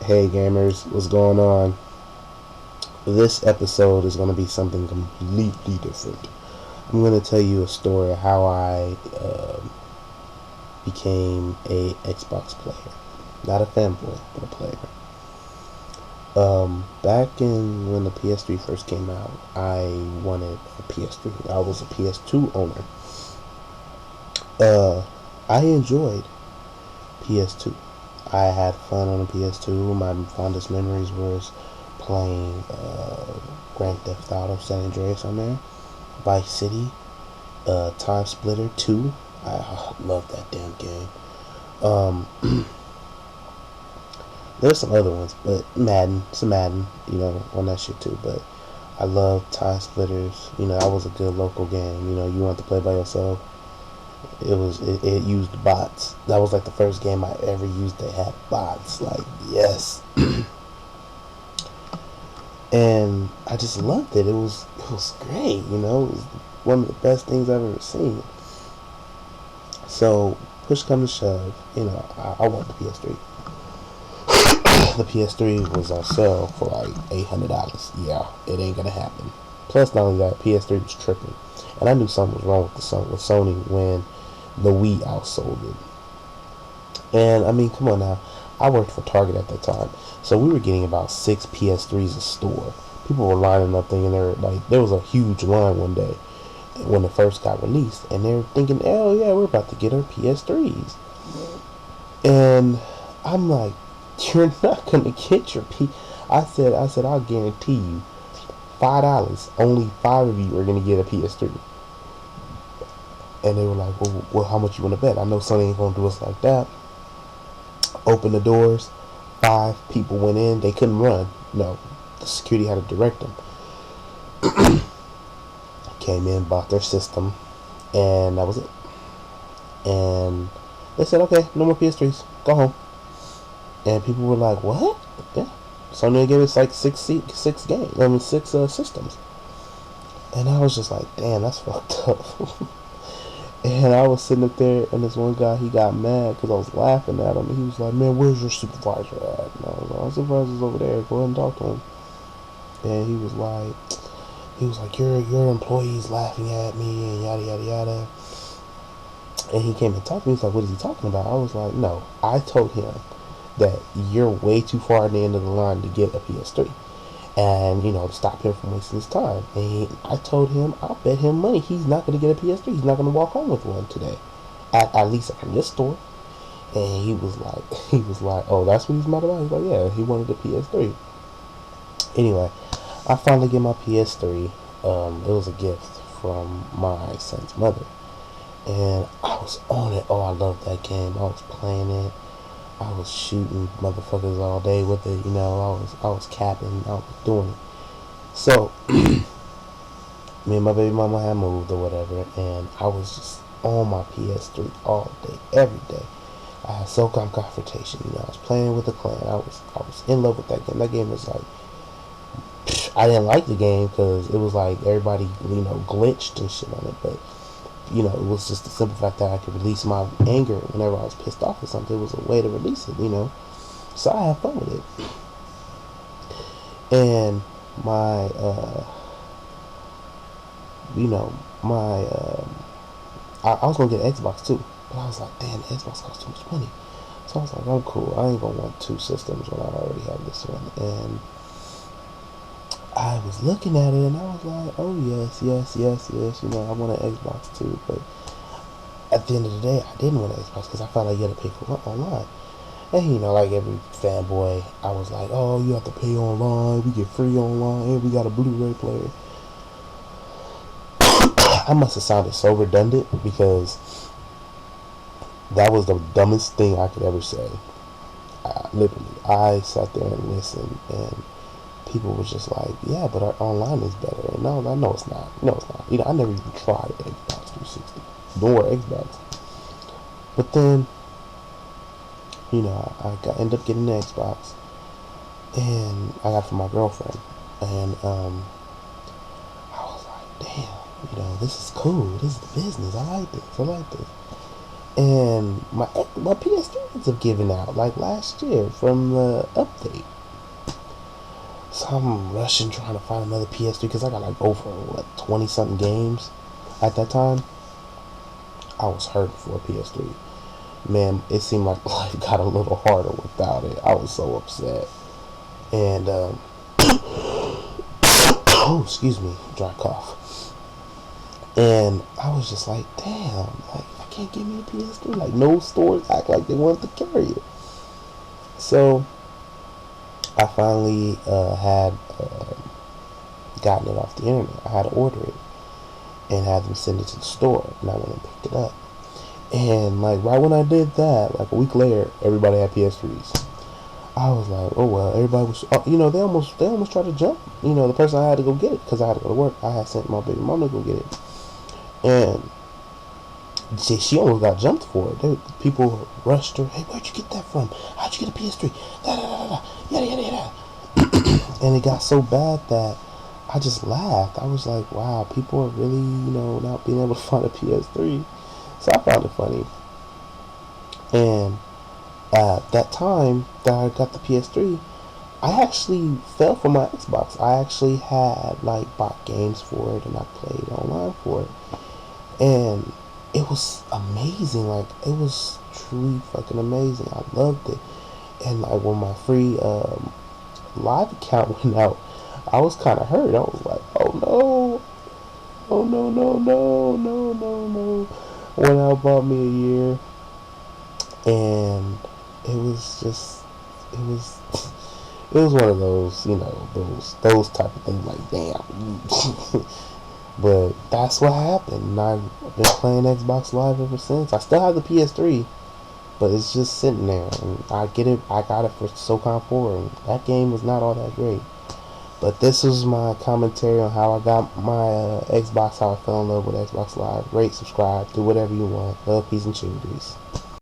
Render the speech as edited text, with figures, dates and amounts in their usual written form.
Hey gamers, what's going on? This episode is going to be something completely different. I'm going to tell you a story of how I became a Xbox player. Not a fanboy, but a player. Back in when the PS3 first came out, I wanted a PS3. I was a PS2 owner. Uh, I enjoyed PS2. I had fun on the PS2. My fondest memories was playing Grand Theft Auto San Andreas on there, Vice City, Time Splitter 2. I love that damn game. Um, there's some other ones, but Madden, on that shit too. But I love Time Splitters. That was a good local game. You want to play by yourself. It used bots. That was like the first game I ever used that had bots. Like, yes. And I just loved it. It was great, It was one of the best things I've ever seen. So push come to shove, I want the PS3. The PS3 was on sale for like $800. Yeah, it ain't gonna happen. Plus, not only that, PS3 was tripping, and I knew something was wrong with Sony when the Wii outsold it. And I mean, come on now. I worked for Target at that time, so we were getting about 6 PS3s a store. People were lining up thinking there was a huge line one day when it first got released, and they were thinking, "Oh yeah, we're about to get our PS3s." And I'm like, "You're not gonna get your P." I said, "I'll guarantee you $5. Only 5 of you are gonna get a PS3." And they were like, "Well, how much you want to bet? I know Sony ain't gonna do us like that." Open the doors. 5 people went in. They couldn't run. No, the security had to direct them. Came in, bought their system, and that was it. And they said, "Okay, no more PS3s. Go home." And people were like, "What?" Yeah. Sony gave us like six games. I mean, six systems. And I was just like, "Damn, that's fucked up." And I was sitting up there, and this one guy, he got mad because I was laughing at him. And he was like, "Man, where's your supervisor at?" And I was like, "Our supervisor's over there. Go ahead and talk to him." And he was like, "Your employee's laughing at me and yada yada yada." And he came and talked to me. He's like, "What is he talking about?" I was like, "No, I told him that you're way too far at the end of the line to get a PS3, and to stop him from wasting his time." And I told him I'll bet him money he's not going to get a PS3. He's not going to walk home with one today, at least from this store. And he was like, "Oh, that's what he's mad about." He's like, "Yeah, he wanted a PS3." Anyway, I finally get my PS3. It was a gift from my son's mother, and I was on it. Oh, I loved that game. I was playing it. I was shooting motherfuckers all day with it. I was capping. I was doing it. So me and my baby mama had moved or whatever, and I was just on my PS3 all day, every day. I had SOCOM Confrontation. I was playing with the clan. I was in love with that game. That game was like, I didn't like the game because it was like everybody glitched and shit on it, but it was just the simple fact that I could release my anger whenever I was pissed off or something. It was a way to release it. So I had fun with it. And my you know my I was gonna get an Xbox too, but I was like, damn, the Xbox costs too much money. So I was like, I'm cool. I ain't gonna want 2 systems when I already have this one. And I was looking at it and I was like, oh yes, yes, yes, yes. I want an Xbox too. But at the end of the day, I didn't want an Xbox because I felt like you had to pay for it online. And like every fanboy, I was like, oh, you have to pay online. We get free online, and we got a Blu-ray player. I must have sounded so redundant because that was the dumbest thing I could ever say. Literally, I sat there and listened, and people was just like, "Yeah, but our online is better." And no, I know it's not. No, it's not. I never even tried Xbox 360 nor Xbox. But then, I ended up getting the Xbox, and I got it from my girlfriend, and I was like, "Damn, this is cool. This is the business. I like this. I like this." And my PS3 ends up giving out like last year from the update. So I'm rushing trying to find another PS3 because I got like over 20 something games at that time. I was hurting for a PS3. Man, it seemed like life got a little harder without it. I was so upset. And oh, excuse me, dry cough. And I was just like, damn, like I can't get me a PS3. Like no stores act like they wanted to carry it. So I finally had gotten it off the internet. I had to order it and had them send it to the store, and I went and picked it up. And like right when I did that, like a week later, everybody had PS3s. I was like, oh well, everybody was, they almost tried to jump. The person I had to go get it because I had to go to work. I had sent my baby mama to go get it, and she almost got jumped for it. People rushed her. Hey, where'd you get that from? How'd you get a PS3? Da da da da. Yada yada yada. And it got so bad that I just laughed. I was like, wow, people are really, not being able to find a PS3. So I found it funny. And at that time that I got the PS3, I actually fell for my Xbox. I actually had like bought games for it and I played online for it. And it was amazing. Like it was truly fucking amazing. I loved it. And like when my free live account went out, I was kind of hurt. I was like, oh no, oh no, no, no, no, no, no. Went out, bought me a year, and it was just, it was, it was one of those, those type of things. Like, damn. But that's what happened. And I've been playing Xbox Live ever since. I still have the PS3, but it's just sitting there. And I got it for SOCOM 4, and that game was not all that great. But this was my commentary on how I got my Xbox, how I fell in love with Xbox Live. Rate, subscribe, do whatever you want. Love, peace, and charity.